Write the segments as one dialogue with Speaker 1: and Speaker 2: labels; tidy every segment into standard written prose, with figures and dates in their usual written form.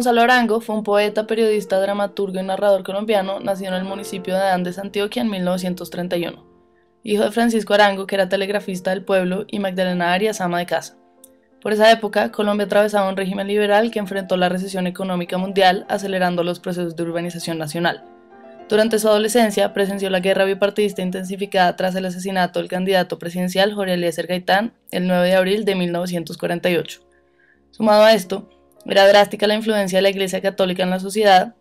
Speaker 1: Gonzalo Arango fue un poeta, periodista, dramaturgo y narrador colombiano nacido en el municipio de Andes, Antioquia, en 1931. Hijo de Francisco Arango, que era telegrafista del pueblo, y Magdalena Arias, ama de casa. Por esa época, Colombia atravesaba un régimen liberal que enfrentó la recesión económica mundial, acelerando los procesos de urbanización nacional. Durante su adolescencia, presenció la guerra bipartidista intensificada tras el asesinato del candidato presidencial Jorge Eliezer Gaitán el 9 de abril de 1948. Sumado a esto, era drástica la influencia de la Iglesia Católica en la sociedad,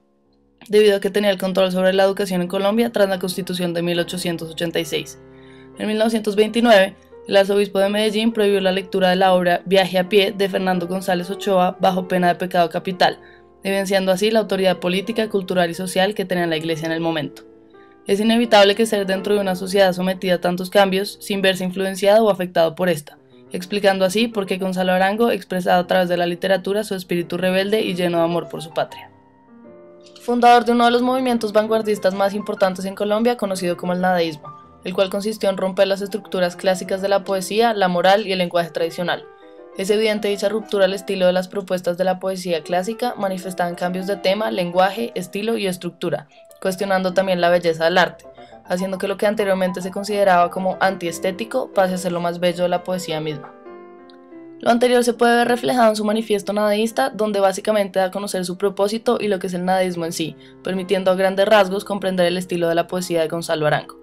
Speaker 1: debido a que tenía el control sobre la educación en Colombia tras la Constitución de 1886. En 1929, el arzobispo de Medellín prohibió la lectura de la obra Viaje a pie de Fernando González Ochoa bajo pena de pecado capital, evidenciando así la autoridad política, cultural y social que tenía la Iglesia en el momento. Es inevitable que ser dentro de una sociedad sometida a tantos cambios sin verse influenciado o afectado por esta, explicando así por qué Gonzalo Arango expresaba a través de la literatura su espíritu rebelde y lleno de amor por su patria. Fundador de uno de los movimientos vanguardistas más importantes en Colombia, conocido como el nadaísmo, el cual consistió en romper las estructuras clásicas de la poesía, la moral y el lenguaje tradicional. Es evidente dicha ruptura al estilo de las propuestas de la poesía clásica manifestaban cambios de tema, lenguaje, estilo y estructura, cuestionando también la belleza del arte, haciendo que lo que anteriormente se consideraba como antiestético pase a ser lo más bello de la poesía misma. Lo anterior se puede ver reflejado en su manifiesto nadaísta, donde básicamente da a conocer su propósito y lo que es el nadaísmo en sí, permitiendo a grandes rasgos comprender el estilo de la poesía de Gonzalo Arango.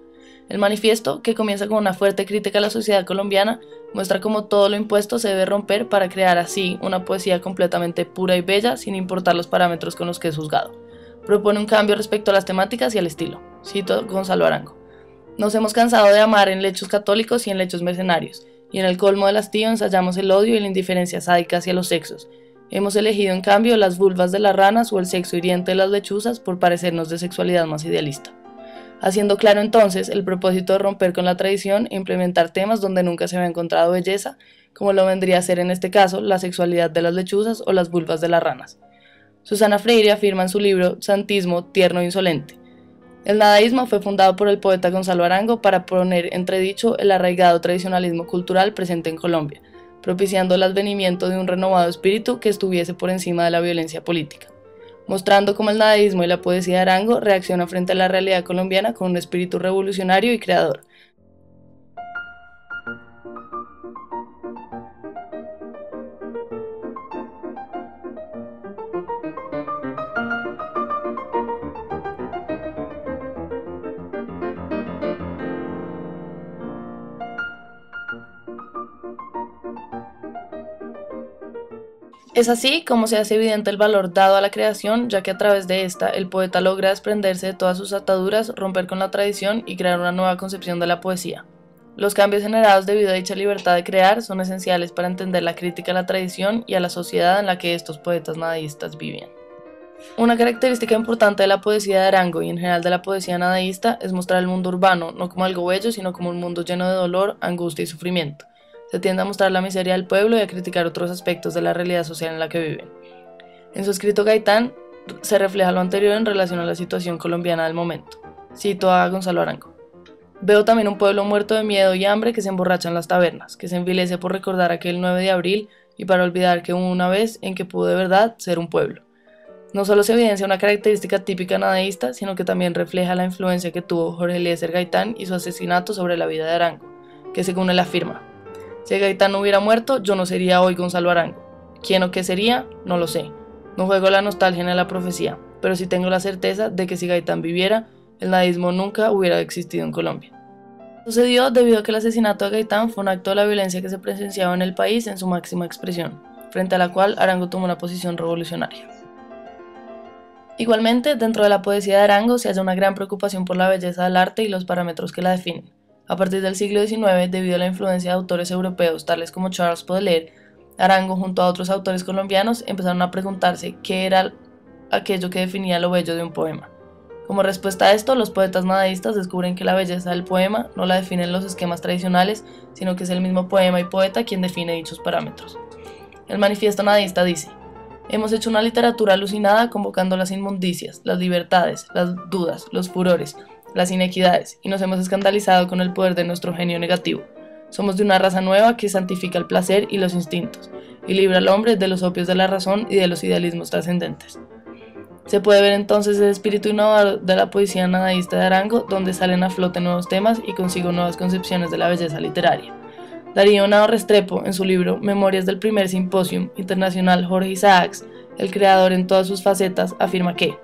Speaker 1: El manifiesto, que comienza con una fuerte crítica a la sociedad colombiana, muestra cómo todo lo impuesto se debe romper para crear así una poesía completamente pura y bella sin importar los parámetros con los que es juzgado. Propone un cambio respecto a las temáticas y al estilo. Cito Gonzalo Arango. Nos hemos cansado de amar en lechos católicos y en lechos mercenarios, y en el colmo del hastío ensayamos el odio y la indiferencia sádica hacia los sexos. Hemos elegido en cambio las vulvas de las ranas o el sexo hiriente de las lechuzas por parecernos de sexualidad más idealista. Haciendo claro entonces el propósito de romper con la tradición e implementar temas donde nunca se había encontrado belleza, como lo vendría a ser en este caso la sexualidad de las lechuzas o las vulvas de las ranas. Susana Freire afirma en su libro Santismo tierno e insolente. El nadaísmo fue fundado por el poeta Gonzalo Arango para poner entredicho el arraigado tradicionalismo cultural presente en Colombia, propiciando el advenimiento de un renovado espíritu que estuviese por encima de la violencia política, mostrando cómo el nadaísmo y la poesía de Arango reaccionan frente a la realidad colombiana con un espíritu revolucionario y creador. Es así como se hace evidente el valor dado a la creación, ya que a través de esta el poeta logra desprenderse de todas sus ataduras, romper con la tradición y crear una nueva concepción de la poesía. Los cambios generados debido a dicha libertad de crear son esenciales para entender la crítica a la tradición y a la sociedad en la que estos poetas nadaístas vivían. Una característica importante de la poesía de Arango y en general de la poesía nadaísta es mostrar el mundo urbano no como algo bello, sino como un mundo lleno de dolor, angustia y sufrimiento. Se tiende a mostrar la miseria del pueblo y a criticar otros aspectos de la realidad social en la que viven. En su escrito Gaitán se refleja lo anterior en relación a la situación colombiana del momento. Cito a Gonzalo Arango. Veo también un pueblo muerto de miedo y hambre que se emborracha en las tabernas, que se envilece por recordar aquel 9 de abril y para olvidar que hubo una vez en que pudo de verdad ser un pueblo. No solo se evidencia una característica típica nadaísta, sino que también refleja la influencia que tuvo Jorge Eliezer Gaitán y su asesinato sobre la vida de Arango, que según él afirma: si Gaitán no hubiera muerto, yo no sería hoy Gonzalo Arango. ¿Quién o qué sería? No lo sé. No juego a la nostalgia ni a la profecía, pero sí tengo la certeza de que si Gaitán viviera, el nadaísmo nunca hubiera existido en Colombia. Sucedió debido a que el asesinato de Gaitán fue un acto de la violencia que se presenciaba en el país en su máxima expresión, frente a la cual Arango tomó una posición revolucionaria. Igualmente, dentro de la poesía de Arango se halla una gran preocupación por la belleza del arte y los parámetros que la definen. A partir del siglo XIX, debido a la influencia de autores europeos tales como Charles Baudelaire, Arango junto a otros autores colombianos empezaron a preguntarse qué era aquello que definía lo bello de un poema. Como respuesta a esto, los poetas nadaístas descubren que la belleza del poema no la definen los esquemas tradicionales, sino que es el mismo poema y poeta quien define dichos parámetros. El manifiesto nadaísta dice: hemos hecho una literatura alucinada convocando las inmundicias, las libertades, las dudas, los furores, las inequidades, y nos hemos escandalizado con el poder de nuestro genio negativo. Somos de una raza nueva que santifica el placer y los instintos, y libra al hombre de los opios de la razón y de los idealismos trascendentes. Se puede ver entonces el espíritu innovador de la poesía nadaísta de Arango, donde salen a flote nuevos temas y consigo nuevas concepciones de la belleza literaria. Darío Nado Restrepo, en su libro Memorias del primer Simposium Internacional Jorge Isaacs, el creador en todas sus facetas, afirma que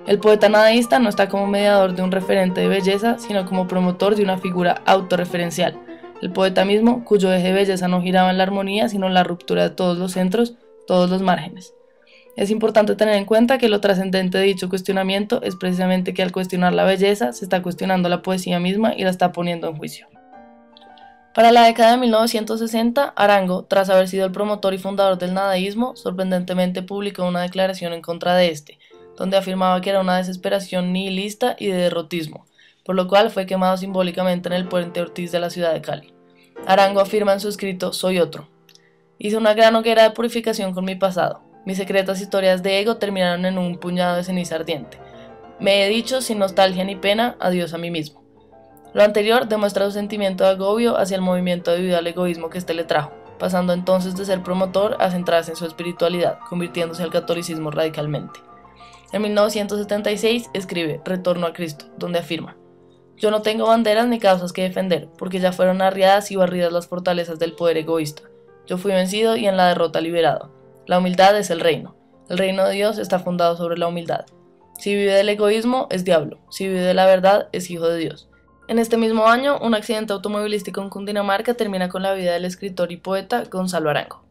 Speaker 1: el poeta nadaísta no está como mediador de un referente de belleza, sino como promotor de una figura autorreferencial, el poeta mismo, cuyo eje de belleza no giraba en la armonía, sino en la ruptura de todos los centros, todos los márgenes. Es importante tener en cuenta que lo trascendente de dicho cuestionamiento es precisamente que al cuestionar la belleza se está cuestionando la poesía misma y la está poniendo en juicio. Para la década de 1960, Arango, tras haber sido el promotor y fundador del nadaísmo, sorprendentemente publicó una declaración en contra de este, donde afirmaba que era una desesperación nihilista y de derrotismo, por lo cual fue quemado simbólicamente en el Puente Ortiz de la ciudad de Cali. Arango afirma en su escrito "Soy otro". Hice una gran hoguera de purificación con mi pasado. Mis secretas historias de ego terminaron en un puñado de ceniza ardiente. Me he dicho, sin nostalgia ni pena, adiós a mí mismo. Lo anterior demuestra su sentimiento de agobio hacia el movimiento debido al egoísmo que éste le trajo, pasando entonces de ser promotor a centrarse en su espiritualidad, convirtiéndose al catolicismo radicalmente. En 1976 escribe Retorno a Cristo, donde afirma: yo no tengo banderas ni causas que defender, porque ya fueron arriadas y barridas las fortalezas del poder egoísta. Yo fui vencido y en la derrota liberado. La humildad es el reino. El reino de Dios está fundado sobre la humildad. Si vive del egoísmo, es diablo. Si vive de la verdad, es hijo de Dios. En este mismo año, un accidente automovilístico en Cundinamarca termina con la vida del escritor y poeta Gonzalo Arango.